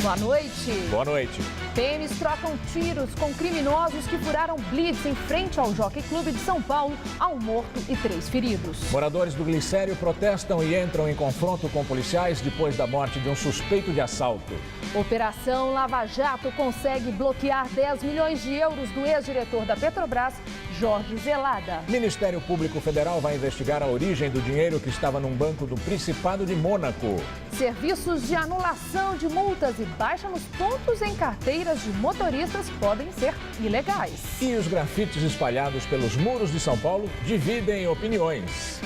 Boa noite. Boa noite. PMs trocam tiros com criminosos que furaram blitz em frente ao Jockey Club de São Paulo. Há um morto e 3 feridos. Moradores do Glicério protestam e entram em confronto com policiais depois da morte de um suspeito de assalto. Operação Lava Jato consegue bloquear 10 milhões de euros do ex-diretor da Petrobras, Jorge Zelada. Ministério Público Federal vai investigar a origem do dinheiro que estava num banco do Principado de Mônaco. Serviços de anulação de multas e baixa nos pontos em carteiras de motoristas podem ser ilegais. E os grafites espalhados pelos muros de São Paulo dividem opiniões.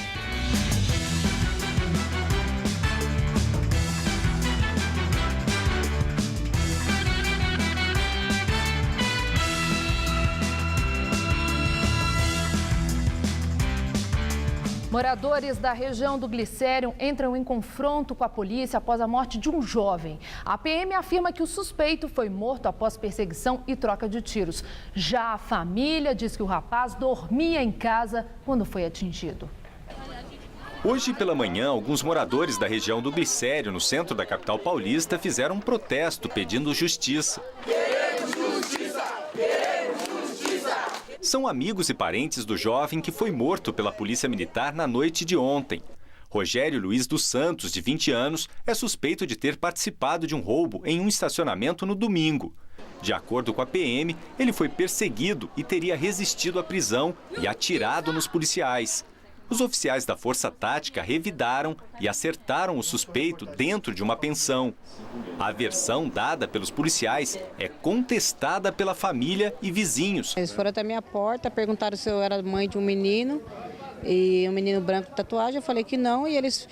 Moradores da região do Glicério entram em confronto com a polícia após a morte de um jovem. A PM afirma que o suspeito foi morto após perseguição e troca de tiros. Já a família diz que o rapaz dormia em casa quando foi atingido. Hoje pela manhã, alguns moradores da região do Glicério, no centro da capital paulista, fizeram um protesto pedindo justiça. Queremos justiça! Queremos justiça! São amigos e parentes do jovem que foi morto pela polícia militar na noite de ontem. Rogério Luiz dos Santos, de 20 anos, é suspeito de ter participado de um roubo em um estacionamento no domingo. De acordo com a PM, ele foi perseguido e teria resistido à prisão e atirado nos policiais. Os oficiais da Força Tática revidaram e acertaram o suspeito dentro de uma pensão. A versão dada pelos policiais é contestada pela família e vizinhos. Eles foram até minha porta, perguntaram se eu era mãe de um menino, e um menino branco de tatuagem. Eu falei que não, e eles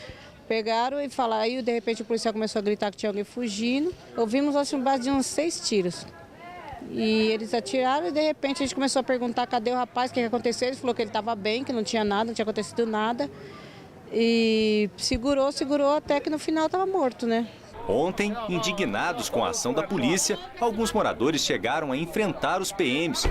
pegaram e falaram. Aí, de repente, o policial começou a gritar que tinha alguém fugindo. Ouvimos assim, base de uns 6 tiros. E eles atiraram e, de repente, a gente começou a perguntar cadê o rapaz, o que aconteceu. Ele falou que ele estava bem, que não tinha nada, não tinha acontecido nada. E segurou até que no final estava morto, né? Ontem, indignados com a ação da polícia, alguns moradores chegaram a enfrentar os PMs.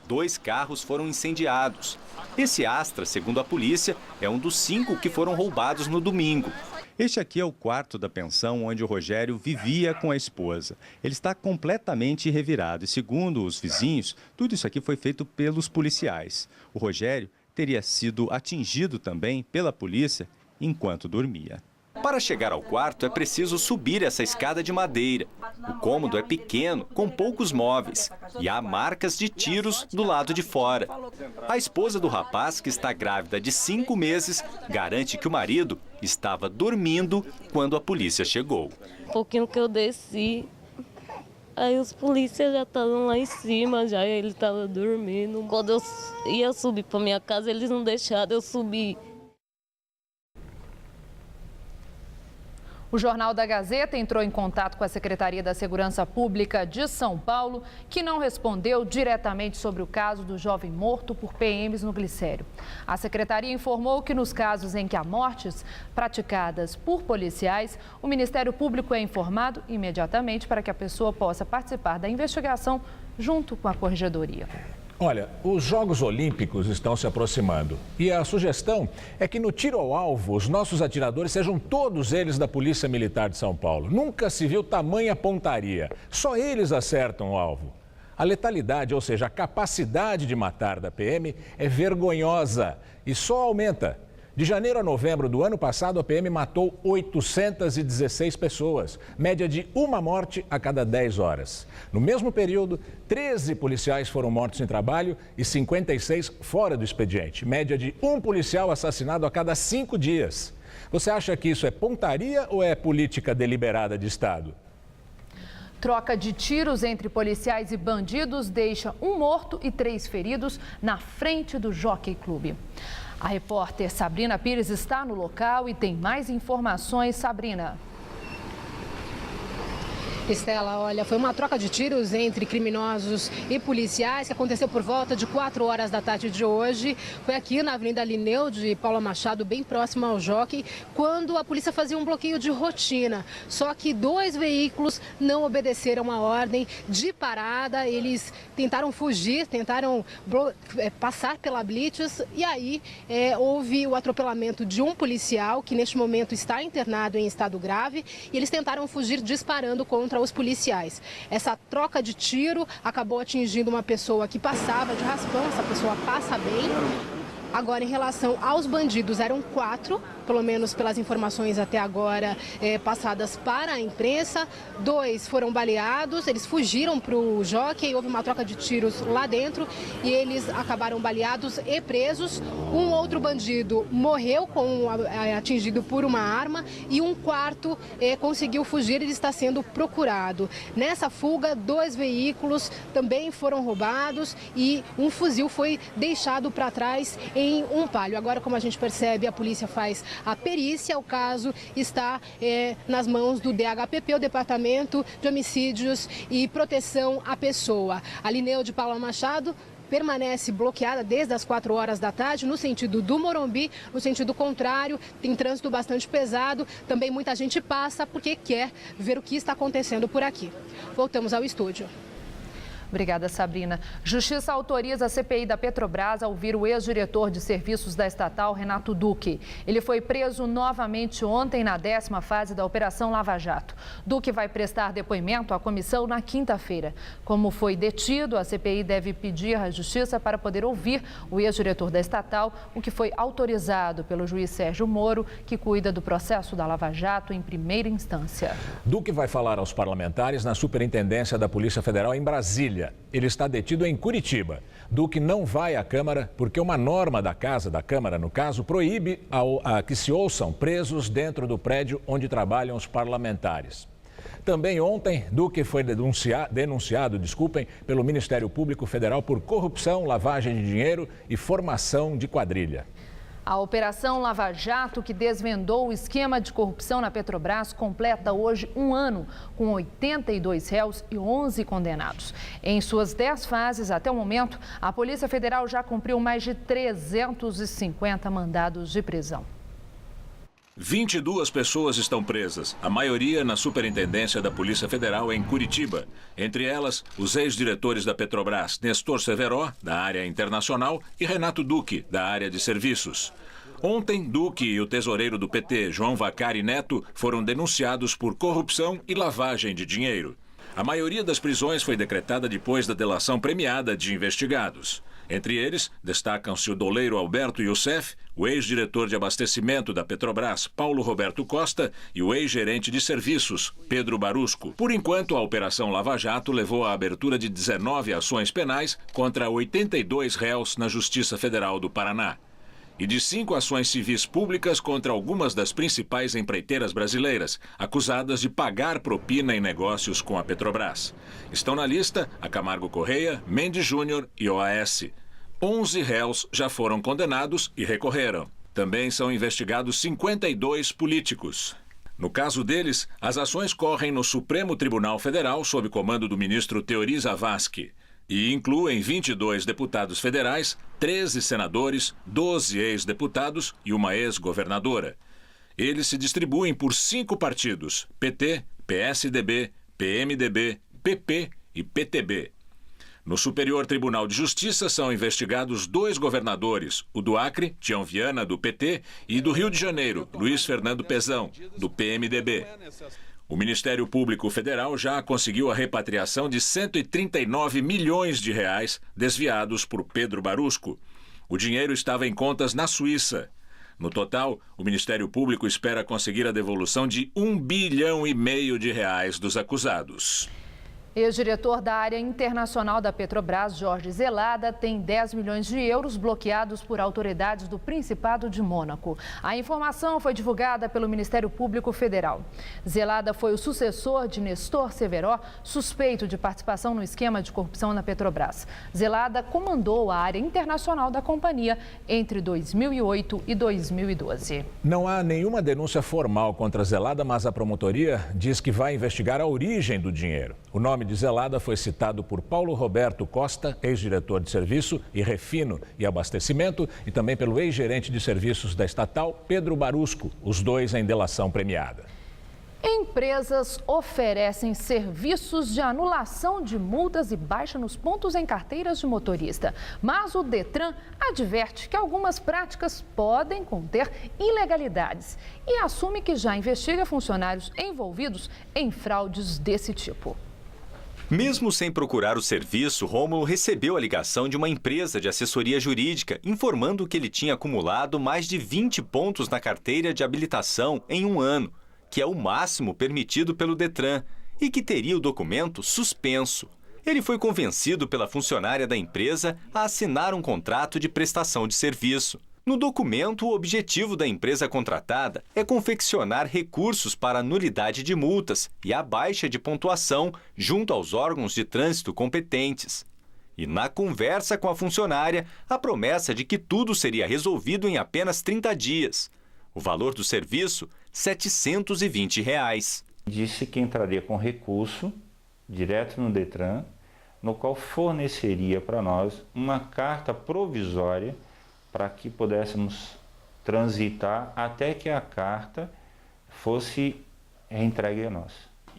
2 carros foram incendiados. Esse Astra, segundo a polícia, é um dos 5 que foram roubados no domingo. Este aqui é o quarto da pensão onde o Rogério vivia com a esposa. Ele está completamente revirado e, segundo os vizinhos, tudo isso aqui foi feito pelos policiais. O Rogério teria sido atingido também pela polícia enquanto dormia. Para chegar ao quarto é preciso subir essa escada de madeira. O cômodo é pequeno, com poucos móveis, e há marcas de tiros do lado de fora. A esposa do rapaz, que está grávida de 5 meses, garante que o marido estava dormindo quando a polícia chegou. Um pouquinho que eu desci, aí os polícias já estavam lá em cima, já ele estava dormindo. Quando eu ia subir para minha casa, eles não deixaram eu subir. O Jornal da Gazeta entrou em contato com a Secretaria da Segurança Pública de São Paulo, que não respondeu diretamente sobre o caso do jovem morto por PMs no Glicério. A Secretaria informou que nos casos em que há mortes praticadas por policiais, o Ministério Público é informado imediatamente para que a pessoa possa participar da investigação junto com a Corregedoria. Olha, os Jogos Olímpicos estão se aproximando e a sugestão é que no tiro ao alvo os nossos atiradores sejam todos eles da Polícia Militar de São Paulo. Nunca se viu tamanha pontaria, só eles acertam o alvo. A letalidade, ou seja, a capacidade de matar da PM é vergonhosa e só aumenta. De janeiro a novembro do ano passado, a PM matou 816 pessoas, média de 1 morte a cada 10 horas. No mesmo período, 13 policiais foram mortos em trabalho e 56 fora do expediente, média de 1 policial assassinado a cada 5 dias. Você acha que isso é pontaria ou é política deliberada de Estado? Troca de tiros entre policiais e bandidos deixa 1 morto e 3 feridos na frente do Jockey Club. A repórter Sabrina Pires está no local e tem mais informações. Sabrina. Estela, olha, foi uma troca de tiros entre criminosos e policiais que aconteceu por volta de 4 horas da tarde de hoje. Foi aqui na Avenida Linneu de Paula Machado, bem próximo ao Jockey, quando a polícia fazia um bloqueio de rotina. Só que 2 veículos não obedeceram a ordem de parada. Eles tentaram fugir, tentaram passar pela blitz e aí houve o atropelamento de um policial que neste momento está internado em estado grave e eles tentaram fugir disparando contra os policiais. Essa troca de tiro acabou atingindo uma pessoa que passava de raspão, essa pessoa passa bem. Agora, em relação aos bandidos, eram 4, pelo menos pelas informações até agora passadas para a imprensa. 2 foram baleados, eles fugiram para o Jockey, houve uma troca de tiros lá dentro e eles acabaram baleados e presos. Um outro bandido morreu atingido por uma arma e um quarto conseguiu fugir, ele está sendo procurado. Nessa fuga, 2 veículos também foram roubados e um fuzil foi deixado para trás em um palio. Agora, como a gente percebe, a polícia faz a perícia. O caso está nas mãos do DHPP, o Departamento de Homicídios e Proteção à Pessoa. A Linneu de Paula Machado permanece bloqueada desde as 4 horas da tarde, no sentido do Morumbi, no sentido contrário, tem trânsito bastante pesado, também muita gente passa porque quer ver o que está acontecendo por aqui. Voltamos ao estúdio. Obrigada, Sabrina. Justiça autoriza a CPI da Petrobras a ouvir o ex-diretor de serviços da estatal, Renato Duque. Ele foi preso novamente ontem na 10ª fase da Operação Lava Jato. Duque vai prestar depoimento à comissão na quinta-feira. Como foi detido, a CPI deve pedir à Justiça para poder ouvir o ex-diretor da estatal, o que foi autorizado pelo juiz Sérgio Moro, que cuida do processo da Lava Jato em primeira instância. Duque vai falar aos parlamentares na Superintendência da Polícia Federal em Brasília. Ele está detido em Curitiba. Duque não vai à Câmara porque uma norma da Câmara, no caso, proíbe que se ouçam presos dentro do prédio onde trabalham os parlamentares. Também ontem, Duque foi denunciado pelo Ministério Público Federal por corrupção, lavagem de dinheiro e formação de quadrilha. A Operação Lava Jato, que desvendou o esquema de corrupção na Petrobras, completa hoje 1 ano, com 82 réus e 11 condenados. Em suas 10 fases, até o momento, a Polícia Federal já cumpriu mais de 350 mandados de prisão. 22 pessoas estão presas, a maioria na Superintendência da Polícia Federal em Curitiba. Entre elas, os ex-diretores da Petrobras, Nestor Severo, da área internacional, e Renato Duque, da área de serviços. Ontem, Duque e o tesoureiro do PT, João Vacari Neto, foram denunciados por corrupção e lavagem de dinheiro. A maioria das prisões foi decretada depois da delação premiada de investigados. Entre eles, destacam-se o doleiro Alberto Youssef, o ex-diretor de abastecimento da Petrobras, Paulo Roberto Costa, e o ex-gerente de serviços, Pedro Barusco. Por enquanto, a Operação Lava Jato levou à abertura de 19 ações penais contra 82 réus na Justiça Federal do Paraná. E de 5 ações civis públicas contra algumas das principais empreiteiras brasileiras, acusadas de pagar propina em negócios com a Petrobras. Estão na lista a Camargo Correia, Mendes Júnior e OAS. 11 réus já foram condenados e recorreram. Também são investigados 52 políticos. No caso deles, as ações correm no Supremo Tribunal Federal sob comando do ministro Teori Zavascki. E incluem 22 deputados federais, 13 senadores, 12 ex-deputados e uma ex-governadora. Eles se distribuem por 5 partidos: PT, PSDB, PMDB, PP e PTB. No Superior Tribunal de Justiça são investigados 2 governadores, o do Acre, Tião Viana, do PT, e do Rio de Janeiro, Luiz Fernando Pezão, do PMDB. O Ministério Público Federal já conseguiu a repatriação de 139 milhões de reais desviados por Pedro Barusco. O dinheiro estava em contas na Suíça. No total, o Ministério Público espera conseguir a devolução de 1,5 bilhão de reais dos acusados. Ex-diretor da área internacional da Petrobras, Jorge Zelada, tem 10 milhões de euros bloqueados por autoridades do Principado de Mônaco. A informação foi divulgada pelo Ministério Público Federal. Zelada foi o sucessor de Nestor Severó, suspeito de participação no esquema de corrupção na Petrobras. Zelada comandou a área internacional da companhia entre 2008 e 2012. Não há nenhuma denúncia formal contra Zelada, mas a promotoria diz que vai investigar a origem do dinheiro. O nome de Zelada foi citado por Paulo Roberto Costa, ex-diretor de Serviço e Refino e Abastecimento, e também pelo ex-gerente de serviços da estatal, Pedro Barusco, os dois em delação premiada. Empresas oferecem serviços de anulação de multas e baixa nos pontos em carteiras de motorista. Mas o Detran adverte que algumas práticas podem conter ilegalidades e assume que já investiga funcionários envolvidos em fraudes desse tipo. Mesmo sem procurar o serviço, Rômulo recebeu a ligação de uma empresa de assessoria jurídica informando que ele tinha acumulado mais de 20 pontos na carteira de habilitação em um ano, que é o máximo permitido pelo Detran, e que teria o documento suspenso. Ele foi convencido pela funcionária da empresa a assinar um contrato de prestação de serviço. No documento, o objetivo da empresa contratada é confeccionar recursos para a nulidade de multas e a baixa de pontuação junto aos órgãos de trânsito competentes. E na conversa com a funcionária, a promessa de que tudo seria resolvido em apenas 30 dias. O valor do serviço, R$ 720. Disse que entraria com recurso direto no Detran, no qual forneceria para nós uma carta provisória para que pudéssemos transitar até que a carta fosse entregue a nós.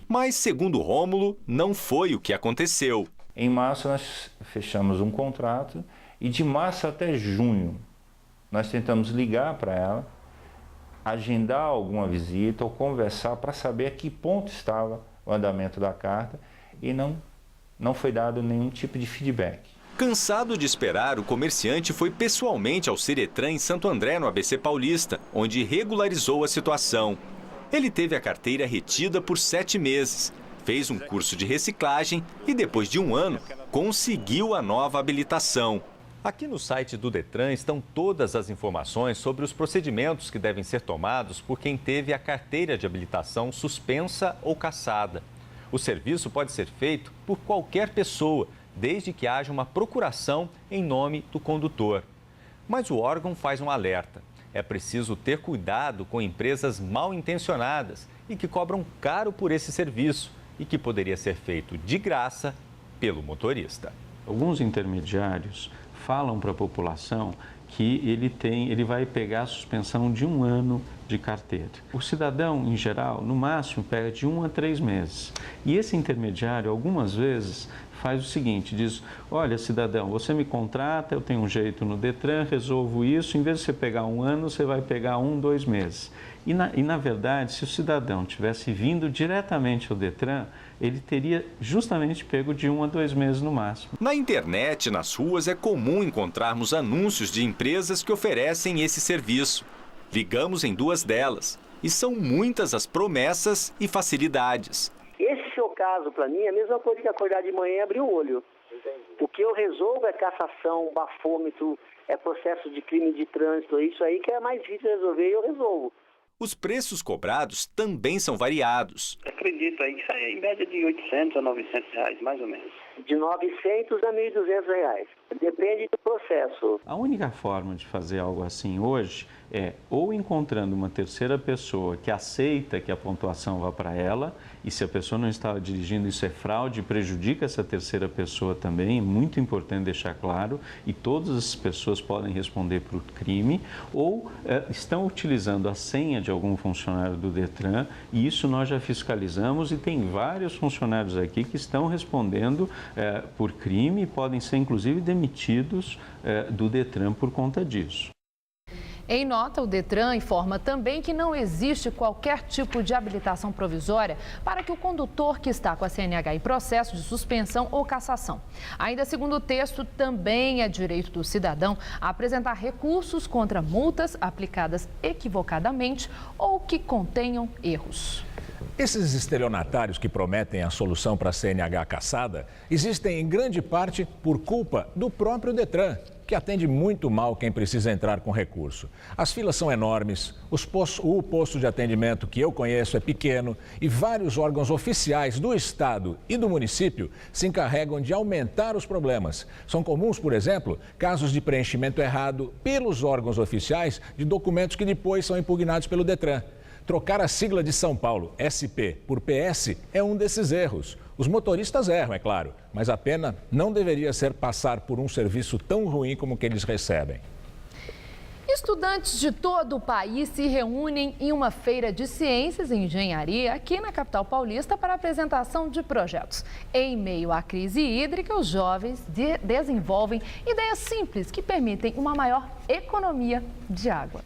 Mas, segundo Rômulo, não foi o que aconteceu. Em março nós fechamos um contrato e de março até junho nós tentamos ligar para ela, agendar alguma visita ou conversar para saber a que ponto estava o andamento da carta e não foi dado nenhum tipo de feedback. Cansado de esperar, o comerciante foi pessoalmente ao Ciretran em Santo André, no ABC Paulista, onde regularizou a situação. Ele teve a carteira retida por 7 meses, fez um curso de reciclagem e, depois de um ano, conseguiu a nova habilitação. Aqui no site do Detran estão todas as informações sobre os procedimentos que devem ser tomados por quem teve a carteira de habilitação suspensa ou cassada. O serviço pode ser feito por qualquer pessoa, desde que haja uma procuração em nome do condutor. Mas o órgão faz um alerta. É preciso ter cuidado com empresas mal intencionadas e que cobram caro por esse serviço e que poderia ser feito de graça pelo motorista. Alguns intermediários falam para a população que ele vai pegar a suspensão de 1 ano de carteira. O cidadão, em geral, no máximo, pega de 1 a 3 meses. E esse intermediário, algumas vezes, faz o seguinte, diz, olha, cidadão, você me contrata, eu tenho um jeito no Detran, resolvo isso, em vez de você pegar 1 ano, você vai pegar 1, 2 meses. E na verdade, se o cidadão tivesse vindo diretamente ao Detran, ele teria justamente pego de 1 a 2 meses no máximo. Na internet e nas ruas é comum encontrarmos anúncios de empresas que oferecem esse serviço. Ligamos em 2 delas e são muitas as promessas e facilidades. Esse seu caso, para mim, é a mesma coisa que acordar de manhã e abrir o olho. O que eu resolvo é cassação, bafômetro, é processo de crime de trânsito, é isso aí que é mais difícil de resolver e eu resolvo. Os preços cobrados também são variados. Acredito aí que sai em média de 800 a 900 reais, mais ou menos. De 900 a 1.200 reais. Depende do processo. A única forma de fazer algo assim hoje é ou encontrando uma terceira pessoa que aceita que a pontuação vá para ela, e se a pessoa não estava dirigindo, isso é fraude, prejudica essa terceira pessoa também, é muito importante deixar claro, e todas as pessoas podem responder por crime, ou estão utilizando a senha de algum funcionário do Detran, e isso nós já fiscalizamos, e tem vários funcionários aqui que estão respondendo por crime e podem ser inclusive demitidos do Detran por conta disso. Em nota, o Detran informa também que não existe qualquer tipo de habilitação provisória para que o condutor que está com a CNH em processo de suspensão ou cassação. Ainda segundo o texto, também é direito do cidadão apresentar recursos contra multas aplicadas equivocadamente ou que contenham erros. Esses estelionatários que prometem a solução para a CNH caçada existem em grande parte por culpa do próprio Detran, que atende muito mal quem precisa entrar com recurso. As filas são enormes, o posto de atendimento que eu conheço é pequeno e vários órgãos oficiais do estado e do município se encarregam de aumentar os problemas. São comuns, por exemplo, casos de preenchimento errado pelos órgãos oficiais de documentos que depois são impugnados pelo Detran. Trocar a sigla de São Paulo, SP, por PS, é um desses erros. Os motoristas erram, é claro, mas a pena não deveria ser passar por um serviço tão ruim como o que eles recebem. Estudantes de todo o país se reúnem em uma feira de ciências e engenharia aqui na capital paulista para a apresentação de projetos. Em meio à crise hídrica, os jovens desenvolvem ideias simples que permitem uma maior economia de água.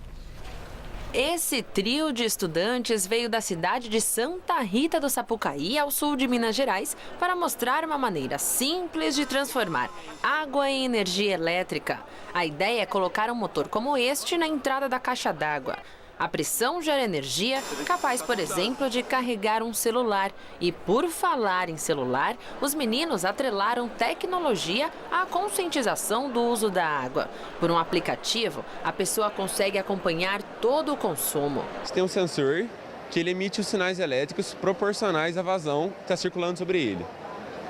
Esse trio de estudantes veio da cidade de Santa Rita do Sapucaí, ao sul de Minas Gerais, para mostrar uma maneira simples de transformar água em energia elétrica. A ideia é colocar um motor como este na entrada da caixa d'água. A pressão gera energia, capaz, por exemplo, de carregar um celular. E por falar em celular, os meninos atrelaram tecnologia à conscientização do uso da água. Por um aplicativo, a pessoa consegue acompanhar todo o consumo. Tem um sensor que ele emite os sinais elétricos proporcionais à vazão que está circulando sobre ele.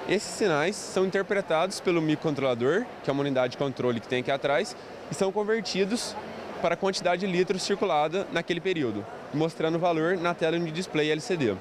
Esses sinais são interpretados pelo microcontrolador, que é uma unidade de controle que tem aqui atrás, e são convertidos para a quantidade de litros circulada naquele período, mostrando o valor na tela de display LCD.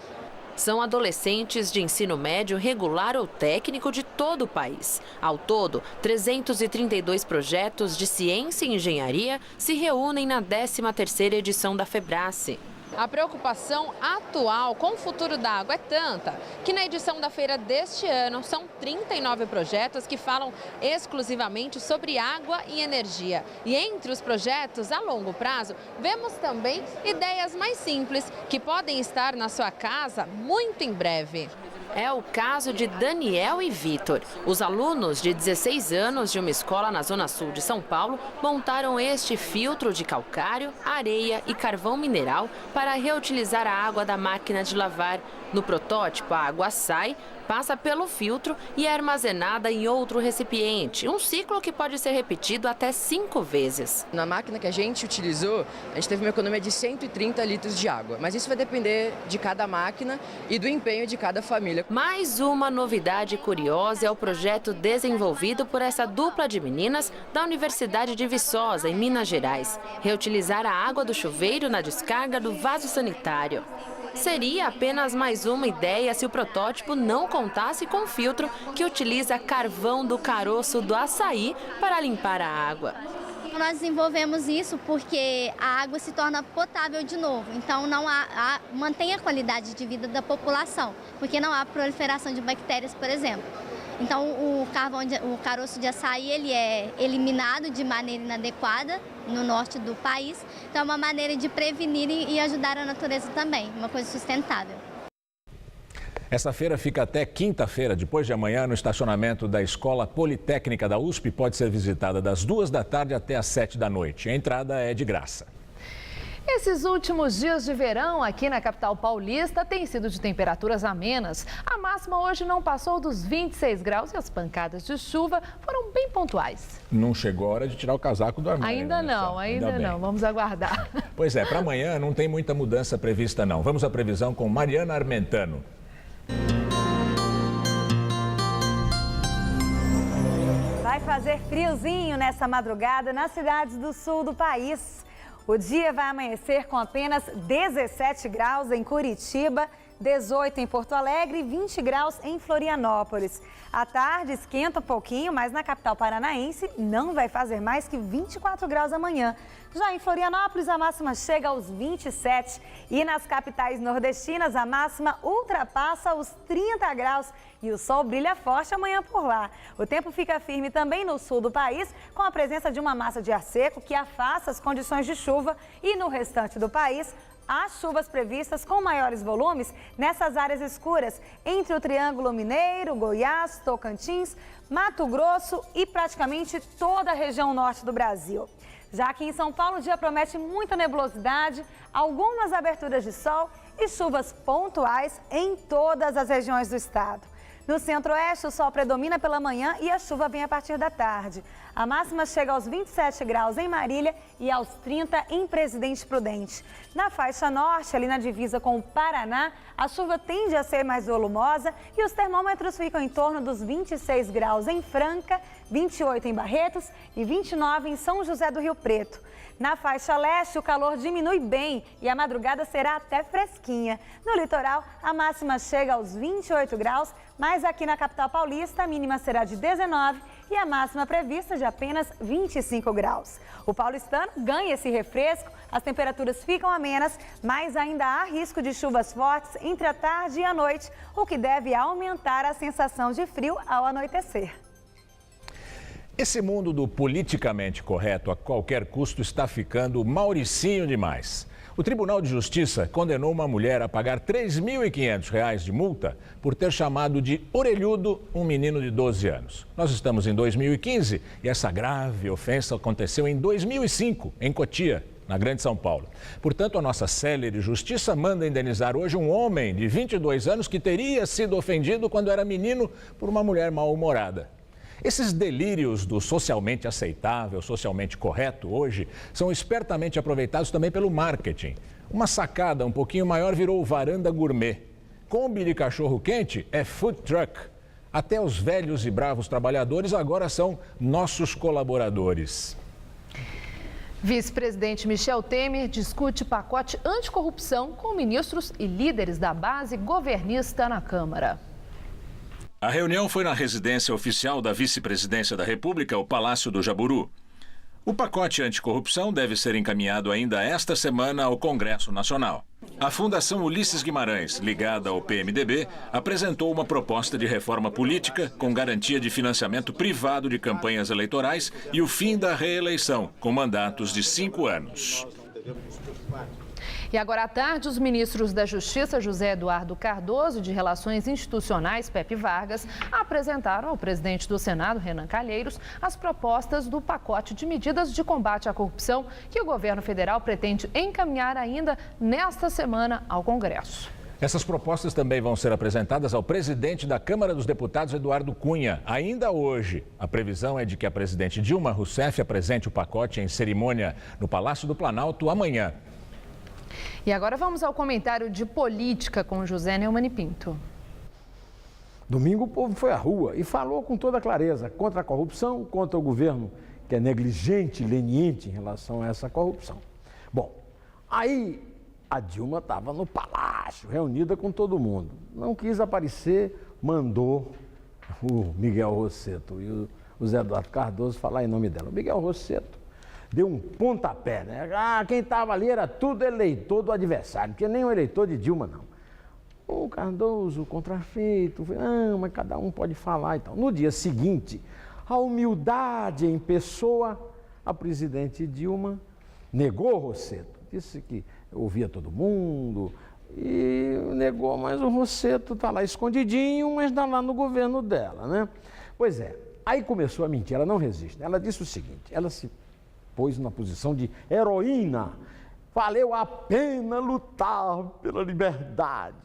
São adolescentes de ensino médio regular ou técnico de todo o país. Ao todo, 332 projetos de ciência e engenharia se reúnem na 13ª edição da FEBRASE. A preocupação atual com o futuro da água é tanta que na edição da feira deste ano são 39 projetos que falam exclusivamente sobre água e energia. E entre os projetos a longo prazo, vemos também ideias mais simples que podem estar na sua casa muito em breve. É o caso de Daniel e Vitor. Os alunos de 16 anos de uma escola na zona sul de São Paulo montaram este filtro de calcário, areia e carvão mineral para reutilizar a água da máquina de lavar. No protótipo, a água sai, passa pelo filtro e é armazenada em outro recipiente, um ciclo que pode ser repetido até 5 vezes. Na máquina que a gente utilizou, a gente teve uma economia de 130 litros de água, mas isso vai depender de cada máquina e do empenho de cada família. Mais uma novidade curiosa é o projeto desenvolvido por essa dupla de meninas da Universidade de Viçosa, em Minas Gerais. Reutilizar a água do chuveiro na descarga do vaso sanitário. Seria apenas mais uma ideia se o protótipo não contasse com o filtro que utiliza carvão do caroço do açaí para limpar a água. Nós desenvolvemos isso porque a água se torna potável de novo, então não mantém a qualidade de vida da população, porque não há proliferação de bactérias, por exemplo. Então o caroço de açaí ele é eliminado de maneira inadequada no norte do país, então é uma maneira de prevenir e ajudar a natureza também, uma coisa sustentável. Essa feira fica até quinta-feira, depois de amanhã, no estacionamento da Escola Politécnica da USP. Pode ser visitada das 2 da tarde até às 7 da noite. A entrada é de graça. Esses últimos dias de verão aqui na capital paulista têm sido de temperaturas amenas. A máxima hoje não passou dos 26 graus e as pancadas de chuva foram bem pontuais. Não chegou a hora de tirar o casaco do armário. Ainda não. Vamos aguardar. Pois é, para amanhã não tem muita mudança prevista não. Vamos à previsão com Mariana Armentano. Vai fazer friozinho nessa madrugada nas cidades do sul do país. O dia vai amanhecer com apenas 17 graus em Curitiba, 18 em Porto Alegre e 20 graus em Florianópolis. À tarde esquenta um pouquinho, mas na capital paranaense não vai fazer mais que 24 graus amanhã. Já em Florianópolis, a máxima chega aos 27 e nas capitais nordestinas a máxima ultrapassa os 30 graus e o sol brilha forte amanhã por lá. O tempo fica firme também no sul do país, com a presença de uma massa de ar seco que afasta as condições de chuva e no restante do país, há chuvas previstas com maiores volumes nessas áreas escuras, entre o Triângulo Mineiro, Goiás, Tocantins, Mato Grosso e praticamente toda a região norte do Brasil. Já aqui em São Paulo, o dia promete muita nebulosidade, algumas aberturas de sol e chuvas pontuais em todas as regiões do estado. No centro-oeste, o sol predomina pela manhã e a chuva vem a partir da tarde. A máxima chega aos 27 graus em Marília e aos 30 em Presidente Prudente. Na faixa norte, ali na divisa com o Paraná, a chuva tende a ser mais volumosa e os termômetros ficam em torno dos 26 graus em Franca, 28 em Barretos e 29 em São José do Rio Preto. Na faixa leste, o calor diminui bem e a madrugada será até fresquinha. No litoral, a máxima chega aos 28 graus, mas aqui na capital paulista, a mínima será de 19 e a máxima prevista de apenas 25 graus. O paulistano ganha esse refresco, as temperaturas ficam amenas, mas ainda há risco de chuvas fortes entre a tarde e a noite, o que deve aumentar a sensação de frio ao anoitecer. Esse mundo do politicamente correto a qualquer custo está ficando mauricinho demais. O Tribunal de Justiça condenou uma mulher a pagar R$ 3.500 de multa por ter chamado de orelhudo um menino de 12 anos. Nós estamos em 2015 e essa grave ofensa aconteceu em 2005, em Cotia, na Grande São Paulo. Portanto, a nossa célere justiça manda indenizar hoje um homem de 22 anos que teria sido ofendido quando era menino por uma mulher mal-humorada. Esses delírios do socialmente aceitável, socialmente correto hoje são espertamente aproveitados também pelo marketing. Uma sacada um pouquinho maior virou o Varanda Gourmet. Kombi de cachorro quente é food truck. Até os velhos e bravos trabalhadores agora são nossos colaboradores. Vice-presidente Michel Temer discute pacote anticorrupção com ministros e líderes da base governista na Câmara. A reunião foi na residência oficial da Vice-Presidência da República, o Palácio do Jaburu. O pacote anticorrupção deve ser encaminhado ainda esta semana ao Congresso Nacional. A Fundação Ulisses Guimarães, ligada ao PMDB, apresentou uma proposta de reforma política com garantia de financiamento privado de campanhas eleitorais e o fim da reeleição, com mandatos de 5 anos. E agora à tarde, os ministros da Justiça, José Eduardo Cardoso, e de Relações Institucionais, Pepe Vargas, apresentaram ao presidente do Senado, Renan Calheiros, as propostas do pacote de medidas de combate à corrupção que o governo federal pretende encaminhar ainda nesta semana ao Congresso. Essas propostas também vão ser apresentadas ao presidente da Câmara dos Deputados, Eduardo Cunha, ainda hoje. A previsão é de que a presidente Dilma Rousseff apresente o pacote em cerimônia no Palácio do Planalto amanhã. E agora vamos ao comentário de política com José Neumann e Pinto. Domingo o povo foi à rua e falou com toda clareza contra a corrupção, contra o governo que é negligente, leniente em relação a essa corrupção. Bom, aí a Dilma estava no palácio, reunida com todo mundo. Não quis aparecer, mandou o Miguel Rosseto e o Zé Eduardo Cardoso falar em nome dela. O Miguel Rosseto deu um pontapé, né? Quem estava ali era tudo eleitor do adversário, porque nem o eleitor de Dilma, não. O Cardoso, contrafeito, mas cada um pode falar e tal. No dia seguinte, a humildade em pessoa, a presidente Dilma negou Rosseto. Disse que ouvia todo mundo e negou, mas o Rosseto está lá escondidinho, mas está lá no governo dela, né? Pois é, aí começou a mentir, ela não resiste. Ela disse o seguinte, ela se pôs na posição de heroína. Valeu a pena lutar pela liberdade.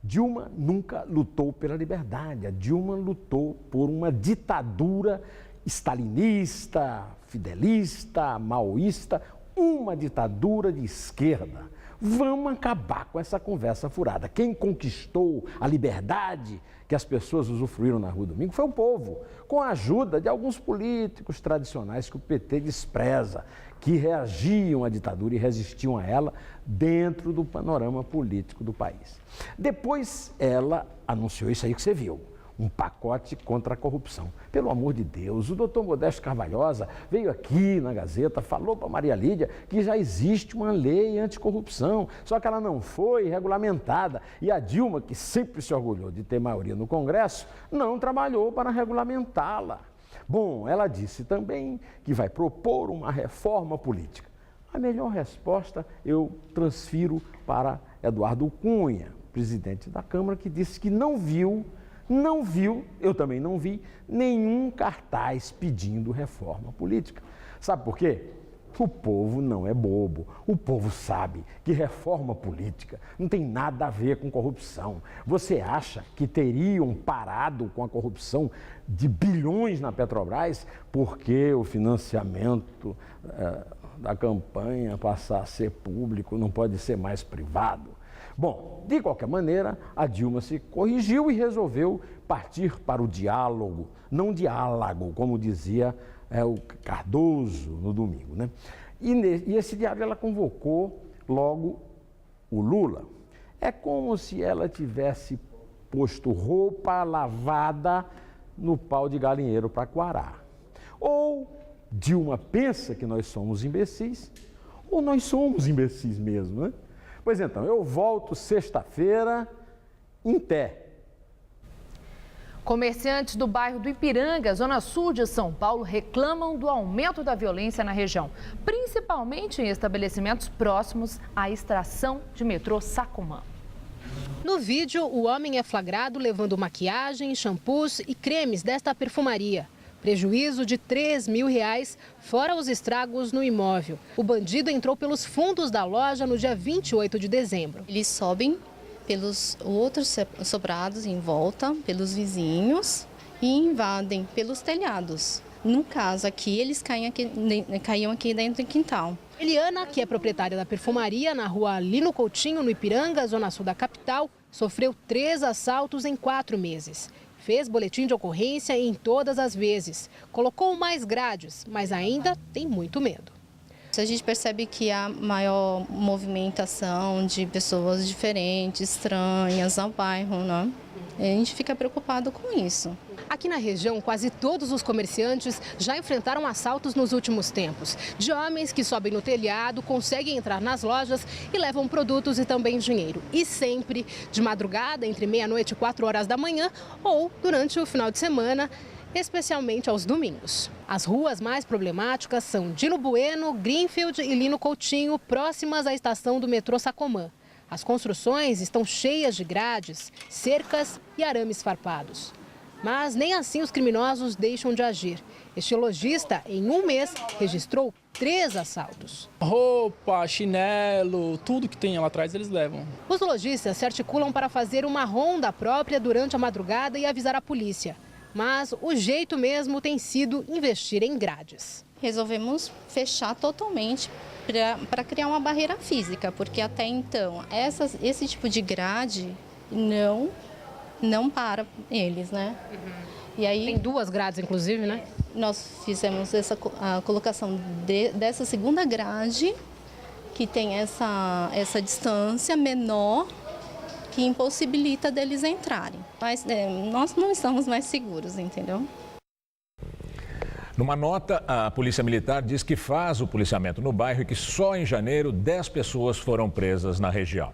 Dilma nunca lutou pela liberdade. A Dilma lutou por uma ditadura stalinista, fidelista, maoísta, uma ditadura de esquerda. Vamos acabar com essa conversa furada. Quem conquistou a liberdade que as pessoas usufruíram na Rua Domingo foi o povo, com a ajuda de alguns políticos tradicionais que o PT despreza, que reagiam à ditadura e resistiam a ela dentro do panorama político do país. Depois ela anunciou isso aí que você viu, um pacote contra a corrupção. Pelo amor de Deus, o doutor Modesto Carvalhosa veio aqui na Gazeta, falou para Maria Lídia que já existe uma lei anticorrupção, só que ela não foi regulamentada. E a Dilma, que sempre se orgulhou de ter maioria no Congresso, não trabalhou para regulamentá-la. Bom, ela disse também que vai propor uma reforma política. A melhor resposta eu transfiro para Eduardo Cunha, presidente da Câmara, que disse que não viu, eu também não vi, nenhum cartaz pedindo reforma política. Sabe por quê? o povo não é bobo. O povo sabe que reforma política não tem nada a ver com corrupção. Você acha que teriam parado com a corrupção de bilhões na Petrobras porque o financiamento da campanha passar a ser público, não pode ser mais privado? Bom, de qualquer maneira, a Dilma se corrigiu e resolveu partir para o diálogo, não diálogo, como dizia o Cardoso no domingo, né? E esse diálogo ela convocou logo o Lula. É como se ela tivesse posto roupa lavada no pau de galinheiro para quarar. Ou Dilma pensa que nós somos imbecis, ou nós somos imbecis mesmo, né? Pois então, eu volto sexta-feira em pé. Comerciantes do bairro do Ipiranga, zona sul de São Paulo, reclamam do aumento da violência na região, principalmente em estabelecimentos próximos à estação de metrô Sacomã. No vídeo, o homem é flagrado levando maquiagem, shampoos e cremes desta perfumaria. Prejuízo de R$3 mil, fora os estragos no imóvel. O bandido entrou pelos fundos da loja no dia 28 de dezembro. Eles sobem pelos outros sobrados em volta, pelos vizinhos e invadem pelos telhados. No caso aqui, eles caíam aqui dentro do quintal. Eliana, que é proprietária da perfumaria na rua Lino Coutinho, no Ipiranga, zona sul da capital, sofreu 3 assaltos em 4 meses. Fez boletim de ocorrência em todas as vezes. Colocou mais grades, mas ainda tem muito medo. A gente percebe que há maior movimentação de pessoas diferentes, estranhas ao bairro, né? A gente fica preocupado com isso. Aqui na região, quase todos os comerciantes já enfrentaram assaltos nos últimos tempos. De homens que sobem no telhado, conseguem entrar nas lojas e levam produtos e também dinheiro. E sempre de madrugada, entre meia-noite e 4 horas da manhã ou durante o final de semana, especialmente aos domingos. As ruas mais problemáticas são Dino Bueno, Greenfield e Lino Coutinho, próximas à estação do metrô Sacomã. As construções estão cheias de grades, cercas e arames farpados. Mas nem assim os criminosos deixam de agir. Este lojista, em um mês, registrou 3 assaltos. Roupa, chinelo, tudo que tem lá atrás eles levam. Os lojistas se articulam para fazer uma ronda própria durante a madrugada e avisar a polícia. Mas o jeito mesmo tem sido investir em grades. Resolvemos fechar totalmente para criar uma barreira física, porque até então esse tipo de grade não para eles, né? E aí tem 2 grades, inclusive, né? Nós fizemos a colocação dessa segunda grade, que tem essa distância menor, que impossibilita deles entrarem. Mas nós não estamos mais seguros, entendeu? Numa nota, a Polícia Militar diz que faz o policiamento no bairro e que só em janeiro 10 pessoas foram presas na região.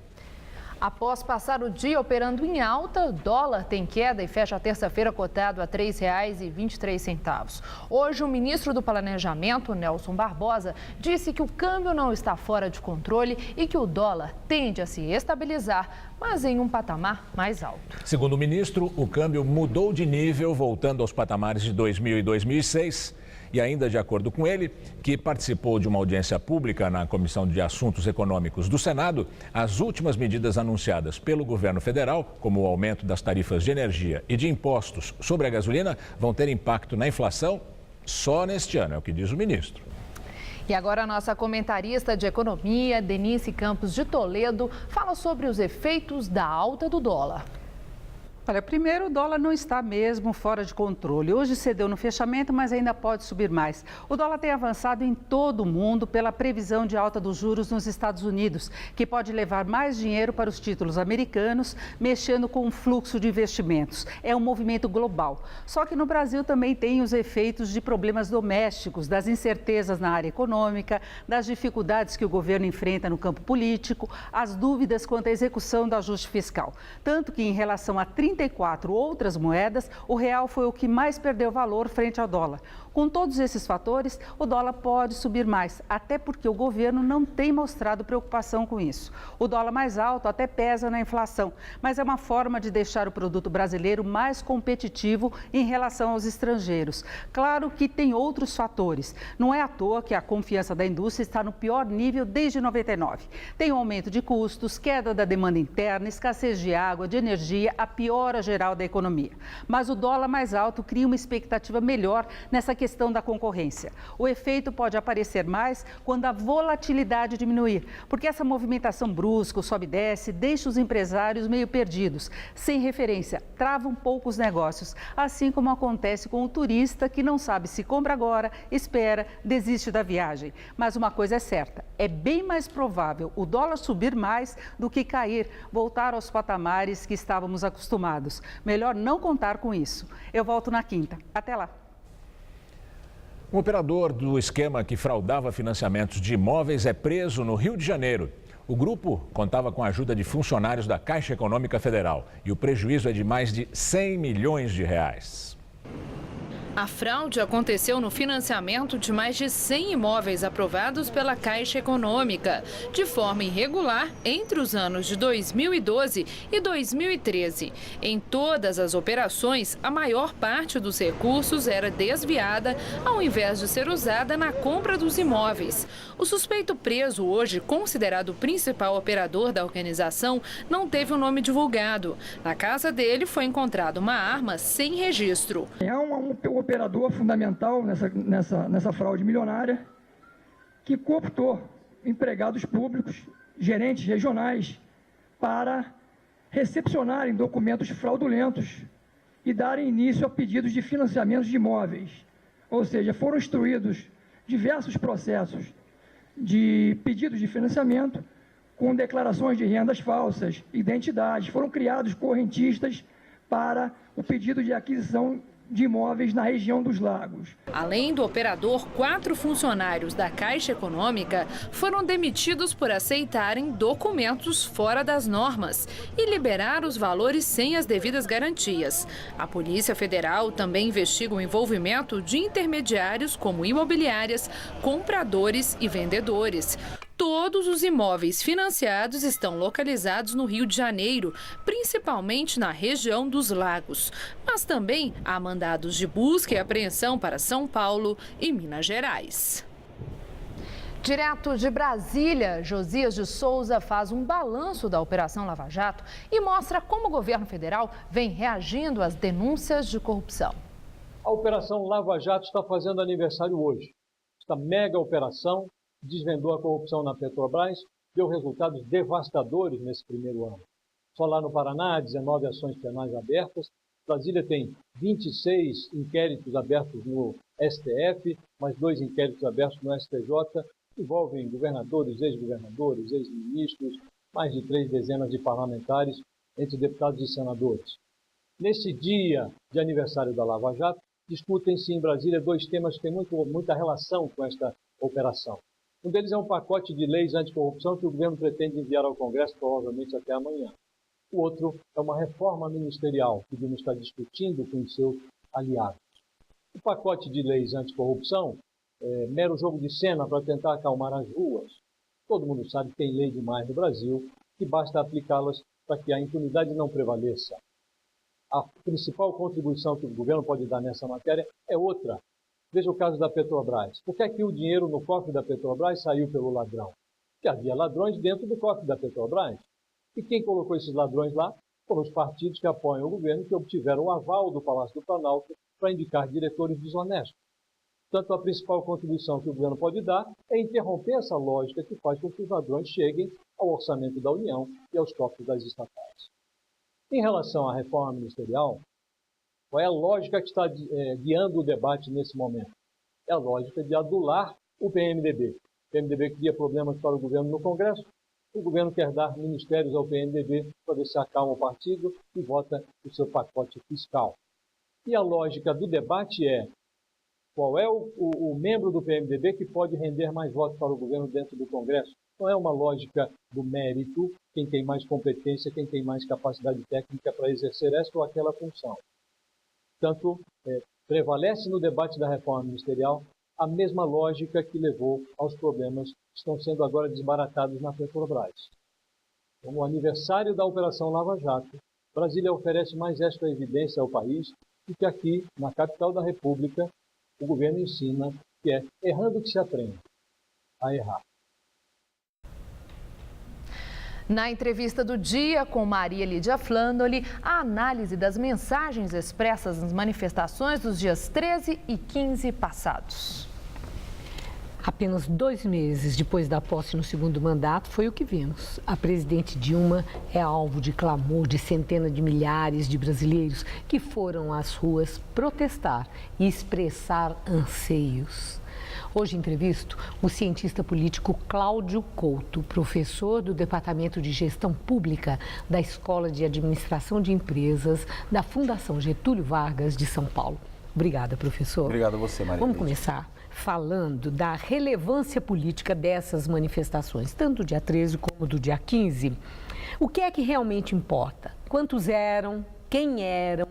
Após passar o dia operando em alta, o dólar tem queda e fecha a terça-feira cotado a R$ 3,23. Hoje, o ministro do Planejamento, Nelson Barbosa, disse que o câmbio não está fora de controle e que o dólar tende a se estabilizar, mas em um patamar mais alto. Segundo o ministro, o câmbio mudou de nível, voltando aos patamares de 2000 e 2006. E ainda de acordo com ele, que participou de uma audiência pública na Comissão de Assuntos Econômicos do Senado, as últimas medidas anunciadas pelo governo federal, como o aumento das tarifas de energia e de impostos sobre a gasolina, vão ter impacto na inflação só neste ano, é o que diz o ministro. E agora a nossa comentarista de economia, Denise Campos de Toledo, fala sobre os efeitos da alta do dólar. Olha, primeiro, o dólar não está mesmo fora de controle. Hoje cedeu no fechamento, mas ainda pode subir mais. O dólar tem avançado em todo o mundo pela previsão de alta dos juros nos Estados Unidos, que pode levar mais dinheiro para os títulos americanos, mexendo com o fluxo de investimentos. É um movimento global. Só que no Brasil também tem os efeitos de problemas domésticos, das incertezas na área econômica, das dificuldades que o governo enfrenta no campo político, as dúvidas quanto à execução do ajuste fiscal. Tanto que, em relação a 30 34 outras moedas, o real foi o que mais perdeu valor frente ao dólar. Com todos esses fatores, o dólar pode subir mais, até porque o governo não tem mostrado preocupação com isso. O dólar mais alto até pesa na inflação, mas é uma forma de deixar o produto brasileiro mais competitivo em relação aos estrangeiros. Claro que tem outros fatores. Não é à toa que a confiança da indústria está no pior nível desde 99. Tem um aumento de custos, queda da demanda interna, escassez de água, de energia, a piora geral da economia. Mas o dólar mais alto cria uma expectativa melhor nessa questão da concorrência. O efeito pode aparecer mais quando a volatilidade diminuir, porque essa movimentação brusca, sobe e desce, deixa os empresários meio perdidos, sem referência, trava um pouco os negócios, assim como acontece com o turista que não sabe se compra agora, espera, desiste da viagem. Mas uma coisa é certa, é bem mais provável o dólar subir mais do que cair, voltar aos patamares que estávamos acostumados. Melhor não contar com isso. Eu volto na quinta. Até lá. Um operador do esquema que fraudava financiamentos de imóveis é preso no Rio de Janeiro. O grupo contava com a ajuda de funcionários da Caixa Econômica Federal e o prejuízo é de mais de 100 milhões de reais. A fraude aconteceu no financiamento de mais de 100 imóveis aprovados pela Caixa Econômica, de forma irregular entre os anos de 2012 e 2013. Em todas as operações, a maior parte dos recursos era desviada, ao invés de ser usada na compra dos imóveis. O suspeito preso hoje, considerado o principal operador da organização, não teve o nome divulgado. Na casa dele foi encontrada uma arma sem registro. É um operador fundamental nessa fraude milionária que cooptou empregados públicos, gerentes regionais, para recepcionarem documentos fraudulentos e darem início a pedidos de financiamentos de imóveis. Ou seja, foram instruídos diversos processos de pedidos de financiamento com declarações de rendas falsas, identidades. Foram criados correntistas para o pedido de aquisição de imóveis na região dos Lagos. Além do operador, 4 funcionários da Caixa Econômica foram demitidos por aceitarem documentos fora das normas e liberar os valores sem as devidas garantias. A Polícia Federal também investiga o envolvimento de intermediários como imobiliárias, compradores e vendedores. Todos os imóveis financiados estão localizados no Rio de Janeiro, principalmente na região dos Lagos. Mas também há mandados de busca e apreensão para São Paulo e Minas Gerais. Direto de Brasília, Josias de Souza faz um balanço da Operação Lava Jato e mostra como o governo federal vem reagindo às denúncias de corrupção. A Operação Lava Jato está fazendo aniversário hoje. Esta mega operação desvendou a corrupção na Petrobras, deu resultados devastadores nesse primeiro ano. Só lá no Paraná, 19 ações penais abertas. Brasília tem 26 inquéritos abertos no STF, mais 2 inquéritos abertos no STJ, envolvem governadores, ex-governadores, ex-ministros, mais de 3 dezenas de parlamentares, entre deputados e senadores. Nesse dia de aniversário da Lava Jato, discutem-se em Brasília 2 temas que têm muita relação com esta operação. Um deles é um pacote de leis anticorrupção que o governo pretende enviar ao Congresso, provavelmente até amanhã. O outro é uma reforma ministerial que o governo está discutindo com os seus aliados. O pacote de leis anticorrupção é mero jogo de cena para tentar acalmar as ruas. Todo mundo sabe que tem lei demais no Brasil, que basta aplicá-las para que a impunidade não prevaleça. A principal contribuição que o governo pode dar nessa matéria é outra. Veja o caso da Petrobras. Por que é que o dinheiro no cofre da Petrobras saiu pelo ladrão? Porque havia ladrões dentro do cofre da Petrobras. E quem colocou esses ladrões lá foram os partidos que apoiam o governo, que obtiveram o aval do Palácio do Planalto para indicar diretores desonestos. Portanto, a principal contribuição que o governo pode dar é interromper essa lógica que faz com que os ladrões cheguem ao orçamento da União e aos cofres das estatais. Em relação à reforma ministerial, qual é a lógica que está guiando o debate nesse momento? É a lógica de adular o PMDB. O PMDB cria problemas para o governo no Congresso, o governo quer dar ministérios ao PMDB para ver se acalma o partido e vota o seu pacote fiscal. E a lógica do debate é qual é o membro do PMDB que pode render mais votos para o governo dentro do Congresso. Não é uma lógica do mérito, quem tem mais competência, quem tem mais capacidade técnica para exercer esta ou aquela função. Portanto, prevalece no debate da reforma ministerial a mesma lógica que levou aos problemas que estão sendo agora desbaratados na Petrobras. No aniversário da Operação Lava Jato, Brasília oferece mais esta evidência ao país e que aqui, na capital da República, o governo ensina que é errando que se aprende a errar. Na entrevista do dia com Maria Lídia Flandoli, a análise das mensagens expressas nas manifestações dos dias 13 e 15 passados. Apenas 2 meses depois da posse no segundo mandato, foi o que vimos. A presidente Dilma é alvo de clamor de centenas de milhares de brasileiros que foram às ruas protestar e expressar anseios. Hoje entrevisto o cientista político Cláudio Couto, professor do Departamento de Gestão Pública da Escola de Administração de Empresas da Fundação Getúlio Vargas de São Paulo. Obrigada, professor. Obrigado a você, Maria. Vamos começar falando da relevância política dessas manifestações, tanto do dia 13 como do dia 15. O que é que realmente importa? Quantos eram? Quem eram?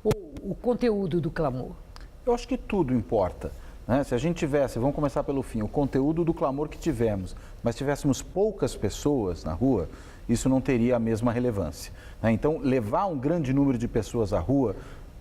O conteúdo do clamor? Eu acho que tudo importa. Né? Se a gente tivesse, vamos começar pelo fim, o conteúdo do clamor que tivemos, mas tivéssemos poucas pessoas na rua, isso não teria a mesma relevância. Né? Então, levar um grande número de pessoas à rua,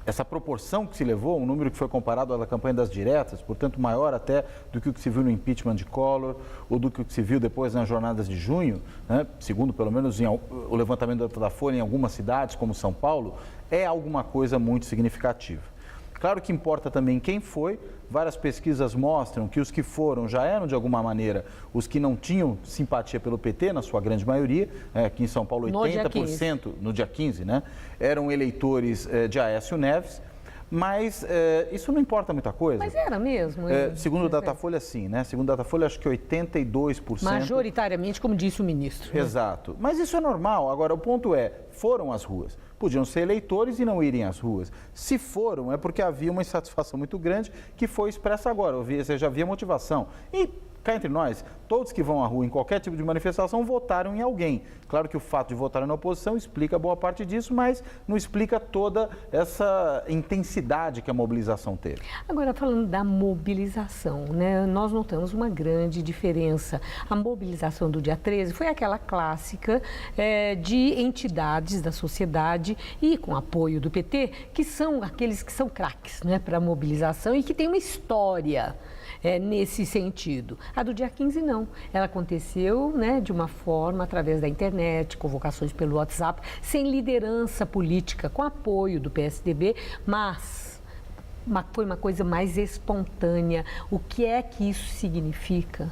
essa proporção que se levou, um número que foi comparado à campanha das diretas, portanto maior até do que o que se viu no impeachment de Collor ou do que o que se viu depois nas jornadas de junho, né? Segundo pelo menos o levantamento da Folha em algumas cidades, como São Paulo, é alguma coisa muito significativa. Claro que importa também quem foi. Várias pesquisas mostram que os que foram já eram, de alguma maneira, os que não tinham simpatia pelo PT, na sua grande maioria. Aqui em São Paulo, 80%, no dia 15, né, eram eleitores de Aécio Neves. Mas isso não importa muita coisa. Mas era mesmo? Segundo o Datafolha, sim, né? Segundo o Datafolha, acho que 82%. Majoritariamente, como disse o ministro. Né? Exato. Mas isso é normal. Agora, o ponto é, foram às ruas. Podiam ser eleitores e não irem às ruas. Se foram, é porque havia uma insatisfação muito grande que foi expressa agora. Você já havia motivação. E cá entre nós, todos que vão à rua em qualquer tipo de manifestação votaram em alguém. Claro que o fato de votar na oposição explica boa parte disso, mas não explica toda essa intensidade que a mobilização teve. Agora, falando da mobilização, né, nós notamos uma grande diferença. A mobilização do dia 13 foi aquela clássica de entidades da sociedade e com apoio do PT, que são aqueles que são craques, né, para a mobilização e que tem uma história nesse sentido. A do dia 15 não. Ela aconteceu, né, de uma forma através da internet, convocações pelo WhatsApp, sem liderança política, com apoio do PSDB, mas foi uma coisa mais espontânea. O que é que isso significa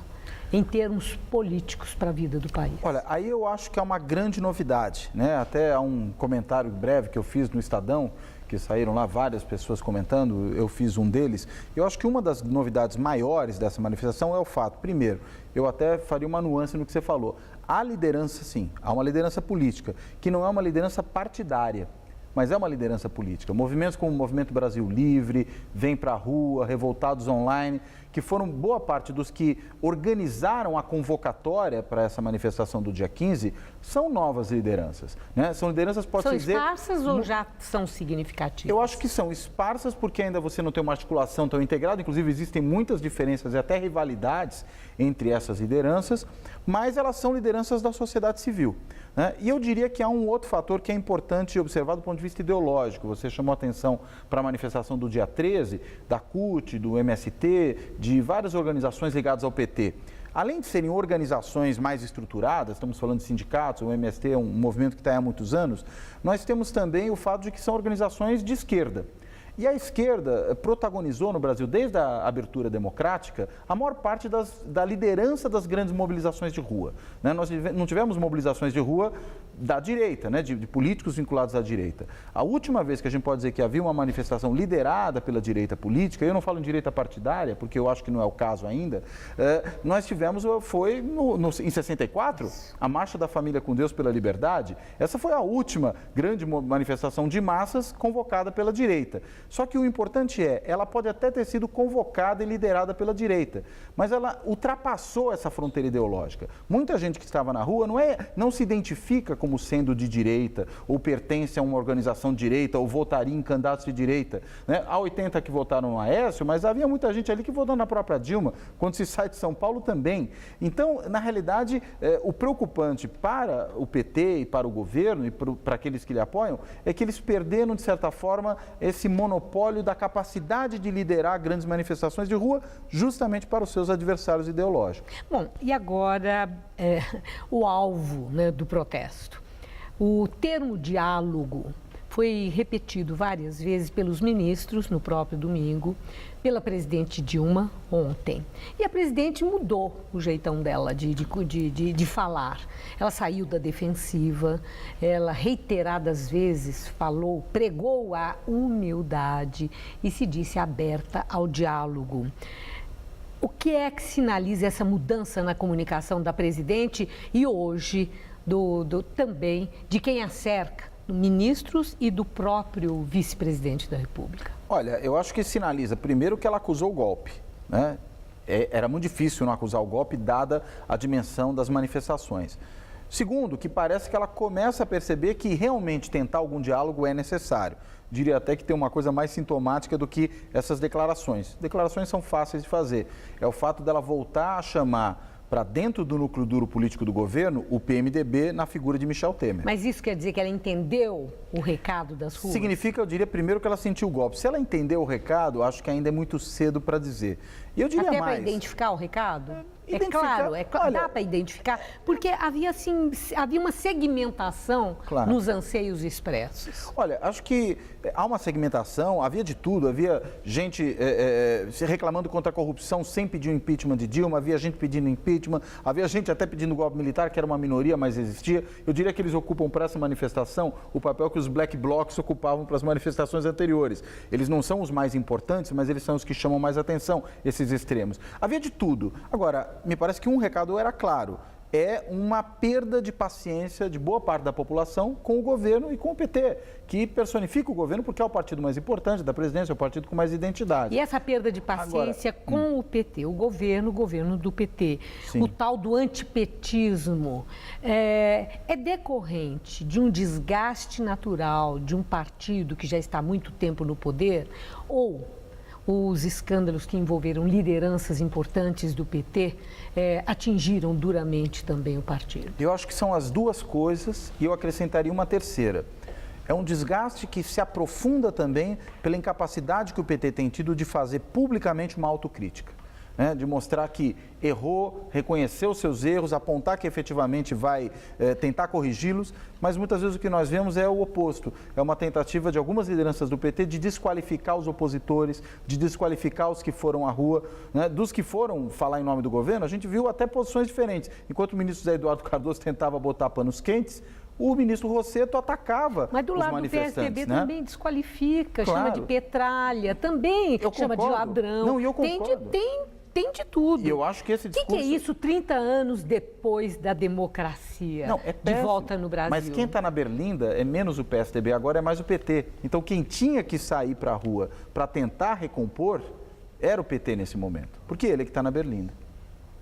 em termos políticos para a vida do país? Olha, aí eu acho que é uma grande novidade, né? Até há um comentário breve que eu fiz no Estadão, que saíram lá várias pessoas comentando, eu fiz um deles. Eu acho que uma das novidades maiores dessa manifestação é o fato, primeiro, eu até faria uma nuance no que você falou, há liderança sim, há uma liderança política, que não é uma liderança partidária, mas é uma liderança política. Movimentos como o Movimento Brasil Livre, Vem Pra Rua, Revoltados Online, que foram boa parte dos que organizaram a convocatória para essa manifestação do dia 15, são novas lideranças. Né? São lideranças, pode-se dizer... São esparsas ou já são significativas? Eu acho que são esparsas porque ainda você não tem uma articulação tão integrada, inclusive existem muitas diferenças e até rivalidades entre essas lideranças, mas elas são lideranças da sociedade civil. Né? E eu diria que há um outro fator que é importante observar do ponto de vista ideológico. Você chamou a atenção para a manifestação do dia 13, da CUT, do MST, de várias organizações ligadas ao PT. Além de serem organizações mais estruturadas, estamos falando de sindicatos, o MST é um movimento que está há muitos anos, nós temos também o fato de que são organizações de esquerda. E a esquerda protagonizou no Brasil, desde a abertura democrática, a maior parte da liderança das grandes mobilizações de rua. Né? Nós não tivemos mobilizações de rua da direita, né, de políticos vinculados à direita. A última vez que a gente pode dizer que havia uma manifestação liderada pela direita política, eu não falo em direita partidária, porque eu acho que não é o caso ainda, nós tivemos, foi em 64, a Marcha da Família com Deus pela Liberdade. Essa foi a última grande manifestação de massas convocada pela direita. Só que o importante ela pode até ter sido convocada e liderada pela direita, mas ela ultrapassou essa fronteira ideológica. Muita gente que estava na rua não se identifica como sendo de direita, ou pertence a uma organização de direita, ou votaria em candidatos de direita. Né? Há 80 que votaram no Aécio, mas havia muita gente ali que votou na própria Dilma, quando se sai de São Paulo também. Então, na realidade, o preocupante para o PT e para o governo, e para aqueles que lhe apoiam, é que eles perderam, de certa forma, esse monopólio da capacidade de liderar grandes manifestações de rua, justamente para os seus adversários ideológicos. Bom, e agora o alvo, né, do protesto. O termo diálogo foi repetido várias vezes pelos ministros no próprio domingo, pela presidente Dilma ontem. E a presidente mudou o jeitão dela de falar. Ela saiu da defensiva, ela reiteradas vezes pregou a humildade e se disse aberta ao diálogo. O que é que sinaliza essa mudança na comunicação da presidente e hoje também de quem a cerca, ministros e do próprio vice-presidente da República? Olha, eu acho que sinaliza, primeiro, que ela acusou o golpe, né? Era muito difícil não acusar o golpe, dada a dimensão das manifestações. Segundo, que parece que ela começa a perceber que realmente tentar algum diálogo é necessário. Diria até que tem uma coisa mais sintomática do que essas declarações. Declarações são fáceis de fazer. É o fato dela voltar a chamar para dentro do núcleo duro político do governo o PMDB na figura de Michel Temer. Mas isso quer dizer que ela entendeu o recado das ruas? Significa, eu diria, primeiro que ela sentiu o golpe. Se ela entendeu o recado, acho que ainda é muito cedo para dizer. E eu diria até mais... para identificar o recado? Claro, olha, dá para identificar, porque havia uma segmentação nos anseios expressos. Olha, acho que há uma segmentação, havia de tudo, havia gente se reclamando contra a corrupção sem pedir o impeachment de Dilma, havia gente pedindo impeachment, havia gente até pedindo golpe militar, que era uma minoria, mas existia. Eu diria que eles ocupam para essa manifestação o papel que os black blocs ocupavam para as manifestações anteriores. Eles não são os mais importantes, mas eles são os que chamam mais atenção, esses extremos. Havia de tudo. Agora, me parece que um recado era claro, é uma perda de paciência de boa parte da população com o governo e com o PT, que personifica o governo porque é o partido mais importante da presidência, é o partido com mais identidade. E essa perda de paciência com o PT, o governo do PT, sim, o tal do antipetismo, é decorrente de um desgaste natural de um partido que já está há muito tempo no poder, ou os escândalos que envolveram lideranças importantes do PT atingiram duramente também o partido? Eu acho que são as duas coisas e eu acrescentaria uma terceira. É um desgaste que se aprofunda também pela incapacidade que o PT tem tido de fazer publicamente uma autocrítica. De mostrar que errou, reconhecer os seus erros, apontar que efetivamente vai tentar corrigi-los, mas muitas vezes o que nós vemos é o oposto. É uma tentativa de algumas lideranças do PT de desqualificar os opositores, de desqualificar os que foram à rua, dos que foram falar em nome do governo, a gente viu até posições diferentes. Enquanto o ministro José Eduardo Cardoso tentava botar panos quentes, o ministro Rossetto atacava os manifestantes. Mas do lado do PSDB também desqualifica, claro, chama de petralha, também chama de ladrão. Não, e eu concordo. Tem de tudo. E eu acho que esse discurso... O que é isso 30 anos depois da democracia, de volta no Brasil? Mas quem está na berlinda é menos o PSDB, agora é mais o PT. Então quem tinha que sair para a rua para tentar recompor era o PT nesse momento, porque ele é que está na berlinda.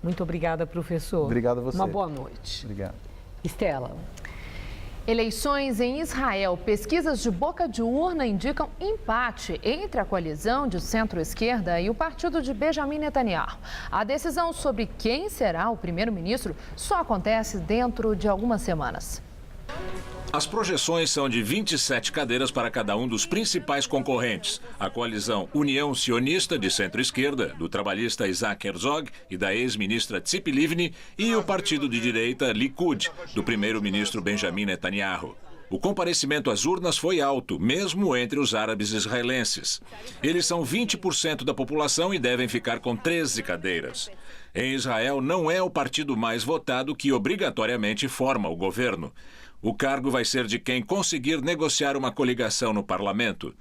Muito obrigada, professor. Obrigado a você. Uma boa noite. Obrigado. Estela. Eleições em Israel. Pesquisas de boca de urna indicam empate entre a coalizão de centro-esquerda e o partido de Benjamin Netanyahu. A decisão sobre quem será o primeiro-ministro só acontece dentro de algumas semanas. As projeções são de 27 cadeiras para cada um dos principais concorrentes. A coalizão União Sionista, de centro-esquerda, do trabalhista Isaac Herzog e da ex-ministra Tzipi Livni, e o partido de direita Likud, do primeiro-ministro Benjamin Netanyahu. O comparecimento às urnas foi alto, mesmo entre os árabes israelenses. Eles são 20% da população e devem ficar com 13 cadeiras. Em Israel, não é o partido mais votado que obrigatoriamente forma o governo. O cargo vai ser de quem conseguir negociar uma coligação no parlamento.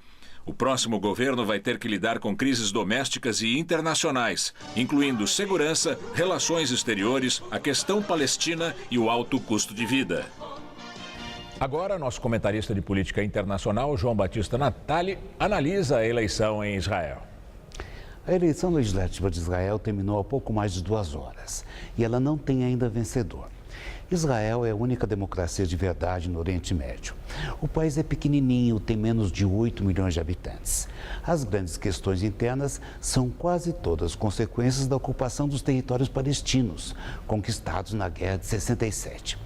O próximo governo vai ter que lidar com crises domésticas e internacionais, incluindo segurança, relações exteriores, a questão palestina e o alto custo de vida. Agora, nosso comentarista de política internacional, João Batista Natali, analisa a eleição em Israel. A eleição legislativa de Israel terminou há pouco mais de 2 horas e ela não tem ainda vencedor. Israel é a única democracia de verdade no Oriente Médio. O país é pequenininho, tem menos de 8 milhões de habitantes. As grandes questões internas são quase todas consequências da ocupação dos territórios palestinos, conquistados na Guerra de 67.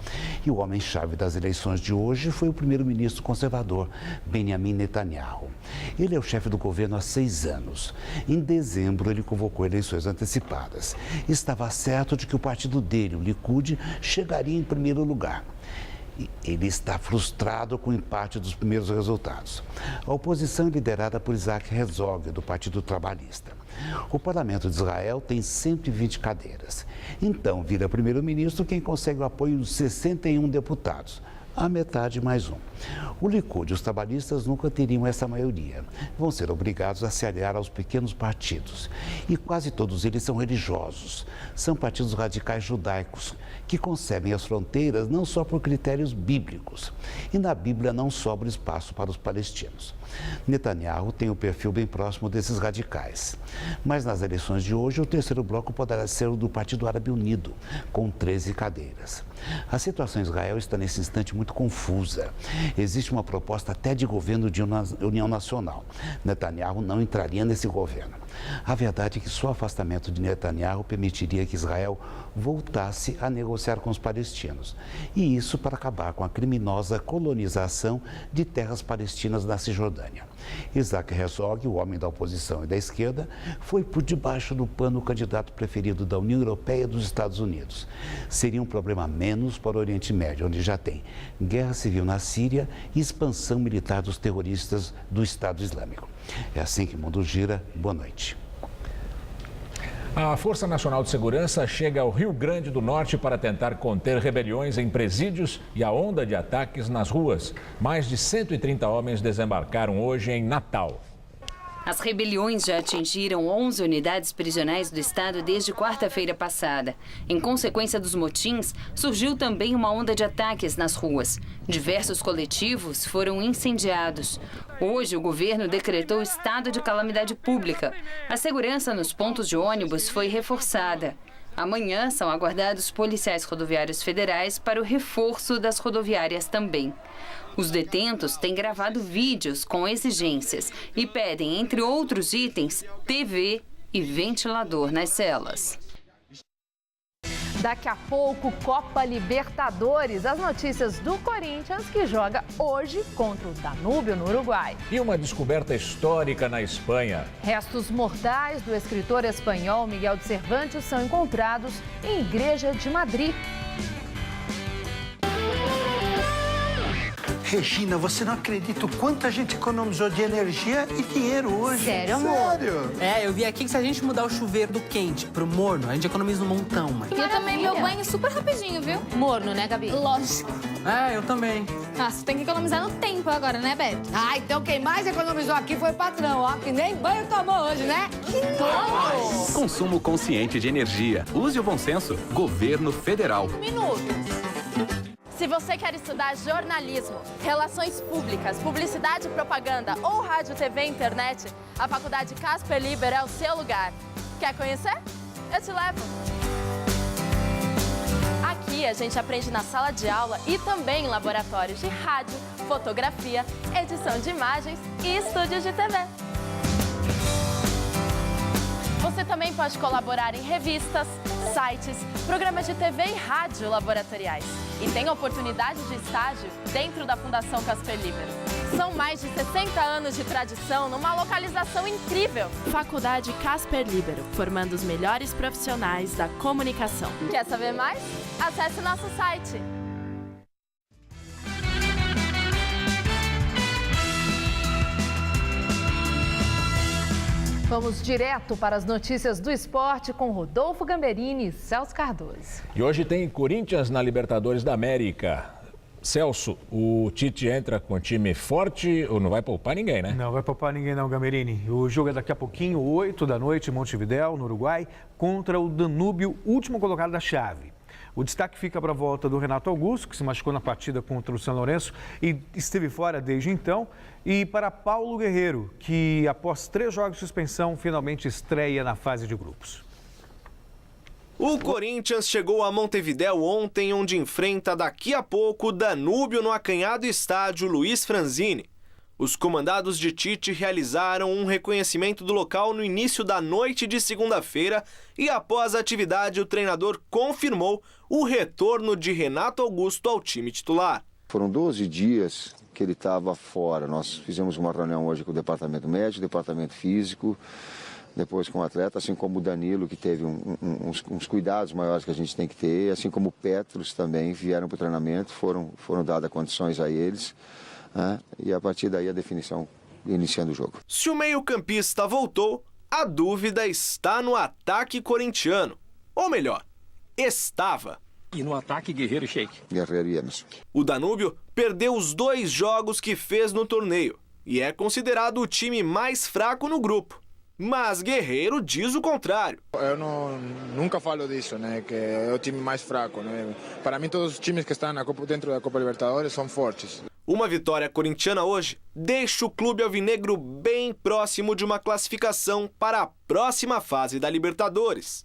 E o homem-chave das eleições de hoje foi o primeiro-ministro conservador, Benjamin Netanyahu. Ele é o chefe do governo há 6 anos. Em dezembro, ele convocou eleições antecipadas. Estava certo de que o partido dele, o Likud, chegaria em primeiro lugar. Ele está frustrado com o empate dos primeiros resultados. A oposição é liderada por Isaac Herzog, do Partido Trabalhista. O parlamento de Israel tem 120 cadeiras. Então, vira primeiro-ministro quem consegue o apoio de 61 deputados. A metade mais um. O Likud e os trabalhistas nunca teriam essa maioria. Vão ser obrigados a se aliar aos pequenos partidos. E quase todos eles são religiosos. São partidos radicais judaicos, que concebem as fronteiras não só por critérios bíblicos. E na Bíblia não sobra espaço para os palestinos. Netanyahu tem o perfil bem próximo desses radicais. Mas nas eleições de hoje, o terceiro bloco poderá ser o do Partido Árabe Unido, com 13 cadeiras. A situação em Israel está nesse instante muito confusa. Existe uma proposta até de governo de união nacional. Netanyahu não entraria nesse governo. A verdade é que só o afastamento de Netanyahu permitiria que Israel voltasse a negociar com os palestinos. E isso para acabar com a criminosa colonização de terras palestinas na Cisjordânia. Isaac Herzog, o homem da oposição e da esquerda, foi por debaixo do pano o candidato preferido da União Europeia e dos Estados Unidos. Seria um problema menos para o Oriente Médio, onde já tem guerra civil na Síria e expansão militar dos terroristas do Estado Islâmico. É assim que o mundo gira. Boa noite. A Força Nacional de Segurança chega ao Rio Grande do Norte para tentar conter rebeliões em presídios e a onda de ataques nas ruas. Mais de 130 homens desembarcaram hoje em Natal. As rebeliões já atingiram 11 unidades prisionais do estado desde quarta-feira passada. Em consequência dos motins, surgiu também uma onda de ataques nas ruas. Diversos coletivos foram incendiados. Hoje, o governo decretou estado de calamidade pública. A segurança nos pontos de ônibus foi reforçada. Amanhã são aguardados policiais rodoviários federais para o reforço das rodoviárias também. Os detentos têm gravado vídeos com exigências e pedem, entre outros itens, TV e ventilador nas celas. Daqui a pouco, Copa Libertadores. As notícias do Corinthians, que joga hoje contra o Danúbio, no Uruguai. E uma descoberta histórica na Espanha. Restos mortais do escritor espanhol Miguel de Cervantes são encontrados em igreja de Madrid. Regina, você não acredita o quanto a gente economizou de energia e dinheiro hoje. Sério, amor? Sério? É, eu vi aqui que se a gente mudar o chuveiro do quente pro morno, a gente economiza um montão, mãe. Eu também, meu banho super rapidinho, viu? Morno, né, Gabi? Lógico. É, eu também. Ah, você tem que economizar no tempo agora, né, Beto? Ah, então quem mais economizou aqui foi o patrão, ó, que nem banho tomou hoje, né? Que consumo consciente de energia. Use o bom senso. Governo Federal. Minutos. Se você quer estudar jornalismo, relações públicas, publicidade e propaganda ou rádio, TV e internet, a Faculdade Casper Liber é o seu lugar. Quer conhecer? Eu te levo. Aqui a gente aprende na sala de aula e também em laboratórios de rádio, fotografia, edição de imagens e estúdios de TV. Você também pode colaborar em revistas, sites, programas de TV e rádio laboratoriais. E tem oportunidade de estágio dentro da Fundação Casper Liber. São mais de 60 anos de tradição numa localização incrível. Faculdade Casper Libero, formando os melhores profissionais da comunicação. Quer saber mais? Acesse nosso site. Vamos direto para as notícias do esporte com Rodolfo Gamberini e Celso Cardoso. E hoje tem Corinthians na Libertadores da América. Celso, o Tite entra com time forte ou não vai poupar ninguém, né? Não vai poupar ninguém não, Gammerini. O jogo é daqui a pouquinho, 8 da noite, em Montevidéu, no Uruguai, contra o Danúbio, último colocado da chave. O destaque fica para a volta do Renato Augusto, que se machucou na partida contra o São Lourenço e esteve fora desde então, e para Paulo Guerreiro, que após 3 jogos de suspensão, finalmente estreia na fase de grupos. O Corinthians chegou a Montevidéu ontem, onde enfrenta daqui a pouco o Danúbio no acanhado estádio Luiz Franzini. Os comandados de Tite realizaram um reconhecimento do local no início da noite de segunda-feira e após a atividade o treinador confirmou o retorno de Renato Augusto ao time titular. Foram 12 dias que ele estava fora. Nós fizemos uma reunião hoje com o departamento médico, departamento físico, depois com o atleta, assim como o Danilo, que teve uns cuidados maiores que a gente tem que ter, assim como o Petros também vieram para o treinamento, foram dadas condições a eles, né? E a partir daí a definição iniciando o jogo. Se o meio-campista voltou, a dúvida está no ataque corintiano. Ou melhor, estava. E no ataque, Guerreiro e Sheik. Guerreiro e Emerson. O Danúbio perdeu os 2 jogos que fez no torneio e é considerado o time mais fraco no grupo. Mas Guerreiro diz o contrário. Eu nunca falo disso, né? Que é o time mais fraco, né? Para mim, todos os times que estão dentro da Copa Libertadores são fortes. Uma vitória corintiana hoje deixa o clube alvinegro bem próximo de uma classificação para a próxima fase da Libertadores.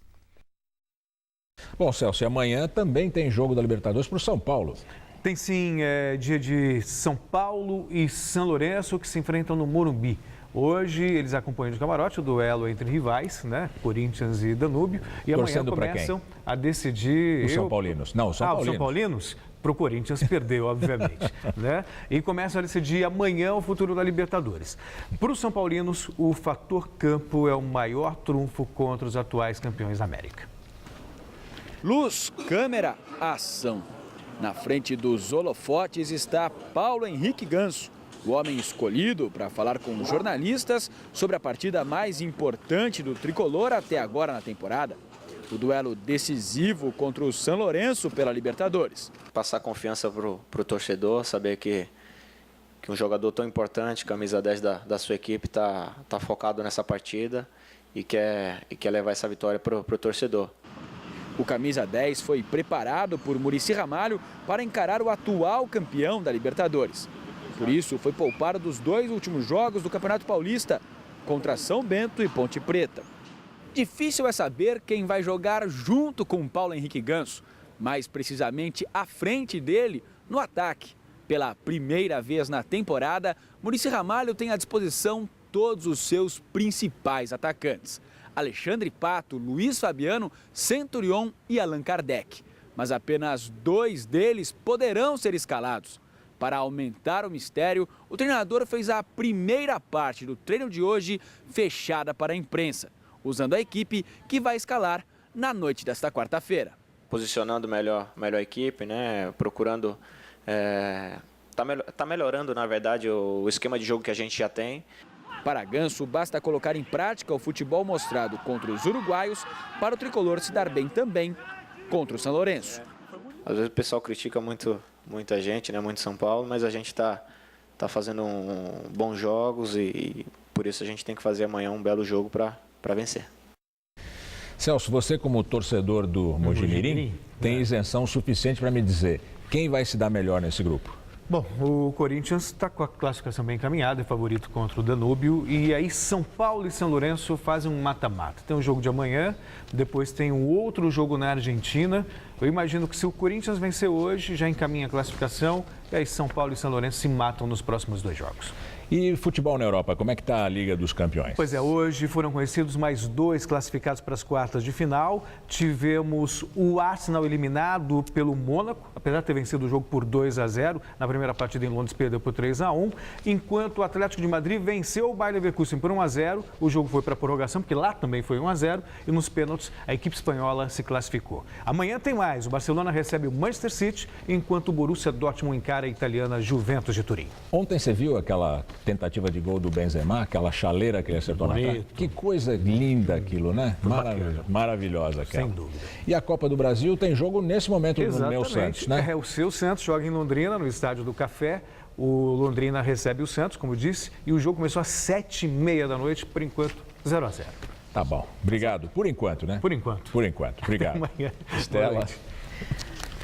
Bom, Celso, e amanhã também tem jogo da Libertadores para o São Paulo. Tem sim, é dia de São Paulo e São Lourenço que se enfrentam no Morumbi. Hoje eles acompanham de camarote o duelo entre rivais, né? Corinthians e Danúbio. E torcendo amanhã começam a decidir... Os São Paulinos. Não, os São Paulinos. Os São Paulinos? Para o Corinthians perdeu, obviamente. Né? E começam a decidir amanhã o futuro da Libertadores. Para os São Paulinos, o fator campo é o maior trunfo contra os atuais campeões da América. Luz, câmera, ação. Na frente dos holofotes está Paulo Henrique Ganso, o homem escolhido para falar com jornalistas sobre a partida mais importante do tricolor até agora na temporada. O duelo decisivo contra o São Lourenço pela Libertadores. Passar confiança para o torcedor, saber que um jogador tão importante, camisa 10 da sua equipe, está focado nessa partida e quer levar essa vitória para o torcedor. O camisa 10 foi preparado por Muricy Ramalho para encarar o atual campeão da Libertadores. Por isso, foi poupado dos 2 últimos jogos do Campeonato Paulista, contra São Bento e Ponte Preta. Difícil é saber quem vai jogar junto com Paulo Henrique Ganso, mais precisamente à frente dele no ataque. Pela primeira vez na temporada, Muricy Ramalho tem à disposição todos os seus principais atacantes: Alexandre Pato, Luiz Fabiano, Centurion e Allan Kardec. Mas apenas 2 deles poderão ser escalados. Para aumentar o mistério, o treinador fez a primeira parte do treino de hoje fechada para a imprensa, usando a equipe que vai escalar na noite desta quarta-feira. Posicionando melhor a equipe, né? Procurando... Tá melhorando, na verdade, o esquema de jogo que a gente já tem. Para Ganso, basta colocar em prática o futebol mostrado contra os uruguaios para o tricolor se dar bem também contra o São Lourenço. Às vezes o pessoal critica muita gente, né? Muito São Paulo, mas a gente está fazendo bons jogos e por isso a gente tem que fazer amanhã um belo jogo para vencer. Celso, você como torcedor do Mojimirim tem isenção suficiente para me dizer quem vai se dar melhor nesse grupo? Bom, o Corinthians está com a classificação bem encaminhada, é favorito contra o Danúbio. E aí São Paulo e São Lourenço fazem um mata-mata. Tem um jogo de amanhã, depois tem um outro jogo na Argentina. Eu imagino que se o Corinthians vencer hoje, já encaminha a classificação. E aí São Paulo e São Lourenço se matam nos próximos 2 jogos. E futebol na Europa, como é que está a Liga dos Campeões? Pois é, hoje foram conhecidos mais 2 classificados para as quartas de final. Tivemos o Arsenal eliminado pelo Mônaco, apesar de ter vencido o jogo por 2-0. Na primeira partida em Londres perdeu por 3-1. Enquanto o Atlético de Madrid venceu o Bayer Leverkusen por 1-0. O jogo foi para a prorrogação, porque lá também foi 1-0. E nos pênaltis a equipe espanhola se classificou. Amanhã tem mais. mais, o Barcelona recebe o Manchester City, enquanto o Borussia Dortmund encara a italiana Juventus de Turim. Ontem você viu aquela tentativa de gol do Benzema, aquela chaleira que ele acertou na cara? Que coisa linda aquilo, né? Maravilhosa aquela. Sem dúvida. E a Copa do Brasil tem jogo nesse momento no meu Santos, né? O seu Santos joga em Londrina, no Estádio do Café. O Londrina recebe o Santos, como eu disse, e o jogo começou às 7h30 da noite, por enquanto, 0-0. Tá bom. Obrigado. Por enquanto, né? Por enquanto. Por enquanto. Obrigado. Estela.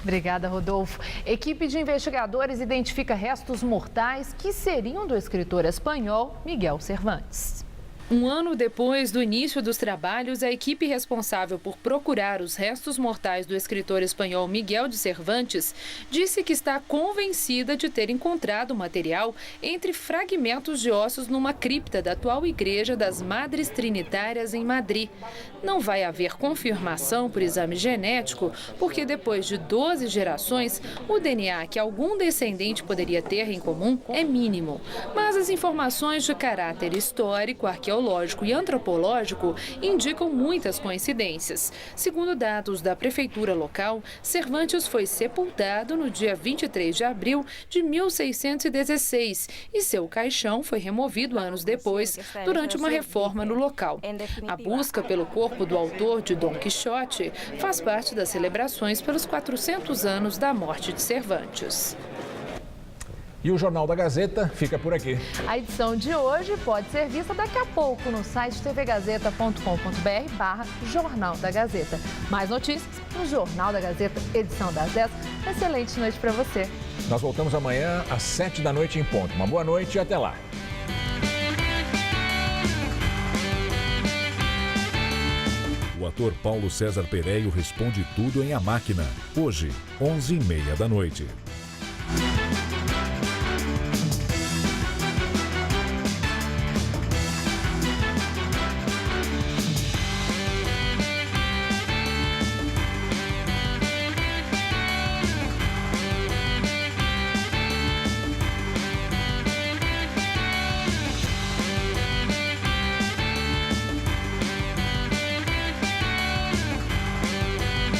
Obrigada, Rodolfo. Equipe de investigadores identifica restos mortais que seriam do escritor espanhol Miguel Cervantes. Um ano depois do início dos trabalhos, a equipe responsável por procurar os restos mortais do escritor espanhol Miguel de Cervantes disse que está convencida de ter encontrado material entre fragmentos de ossos numa cripta da atual Igreja das Madres Trinitárias em Madrid. Não vai haver confirmação por exame genético, porque depois de 12 gerações, o DNA que algum descendente poderia ter em comum é mínimo. Mas as informações de caráter histórico, arqueológico e antropológico indicam muitas coincidências. Segundo dados da prefeitura local, Cervantes foi sepultado no dia 23 de abril de 1616 e seu caixão foi removido anos depois, durante uma reforma no local. A busca pelo corpo do autor de Dom Quixote faz parte das celebrações pelos 400 anos da morte de Cervantes. E o Jornal da Gazeta fica por aqui. A edição de hoje pode ser vista daqui a pouco no site tvgazeta.com.br/Jornal da Gazeta. Mais notícias no Jornal da Gazeta, edição das 10. Excelente noite para você. Nós voltamos amanhã às 7h em ponto. Uma boa noite e até lá. O ator Paulo César Pereio responde tudo em A Máquina. Hoje, 11h30 da noite.